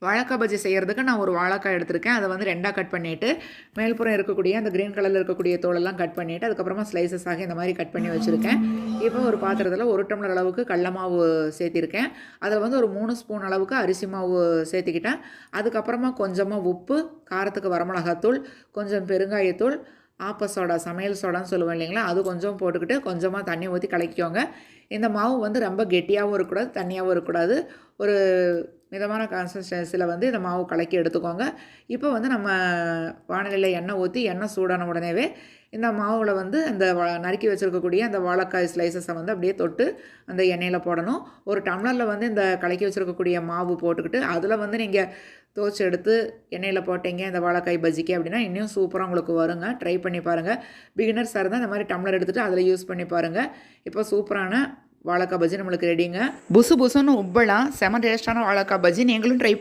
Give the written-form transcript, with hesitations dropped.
வாழைக்காய் பஜ்ஜி செய்கிறதுக்கு நான் ஒரு வாழைக்காய் எடுத்திருக்கேன். அதை வந்து 2ஆக கட் பண்ணிவிட்டு மேல்புறம் இருக்கக்கூடிய அந்த க்ரீன் கலரில் இருக்கக்கூடிய தோலெல்லாம் கட் பண்ணிவிட்டு அதுக்கப்புறமா ஸ்லைசஸாக இந்த மாதிரி கட் பண்ணி வச்சுருக்கேன். இப்போ ஒரு பாத்திரத்தில் 1 டம்ளர் அளவுக்கு கடல மாவு சேர்த்திருக்கேன். அதில் வந்து ஒரு 3 ஸ்பூன் அளவுக்கு அரிசி மாவு சேர்த்துக்கிட்டேன். அதுக்கப்புறமா கொஞ்சமாக உப்பு, காரத்துக்கு வரமிளகாத்தூள், கொஞ்சம் பெருங்காயத்தூள், ஆப்ப சோடா, சமையல் சோடான்னு சொல்லுவேன் இல்லைங்களா, அது கொஞ்சம் போட்டுக்கிட்டு கொஞ்சமாக தண்ணி ஊற்றி கலக்கிக்கோங்க. இந்த மாவு வந்து ரொம்ப கெட்டியாகவும் இருக்கக்கூடாது, தண்ணியாகவும் இருக்கக்கூடாது. ஒரு மிதமான கன்சிஸ்டன்சியில் வந்து இந்த மாவு கலக்கி எடுத்துக்கோங்க. இப்போ வந்து நம்ம வானிலையில் எண்ணெய் ஊற்றி எண்ணெய் சூடான உடனேவே இந்த மாவில் வந்து அந்த நறுக்கி வச்சுருக்கக்கூடிய அந்த வாழைக்காய் ஸ்லைசஸை வந்து அப்படியே தொட்டு அந்த எண்ணெயில் போடணும். ஒரு டம்ளரில் வந்து இந்த கலக்கி வச்சுருக்கக்கூடிய மாவு போட்டுக்கிட்டு அதில் வந்து நீங்கள் தோய்ச்சி எடுத்து எண்ணெயில் போட்டீங்க இந்த வாழைக்காய் பஜ்ஜிக்கு அப்படின்னா இன்னும் சூப்பராக உங்களுக்கு வருங்க. ட்ரை பண்ணி பாருங்கள். பிகினர்ஸாக இருந்தால் இந்த மாதிரி டம்ளர் எடுத்துகிட்டு அதில் யூஸ் பண்ணி பாருங்கள். இப்போ சூப்பரான வாழைக்காய் பஜ்ஜி நம்மளுக்கு ரெடிங்க. புசு புசுன்னு உப்பலாம் செம டேஸ்டான வாழைக்காய் பஜ்ஜி நீங்களும் ட்ரை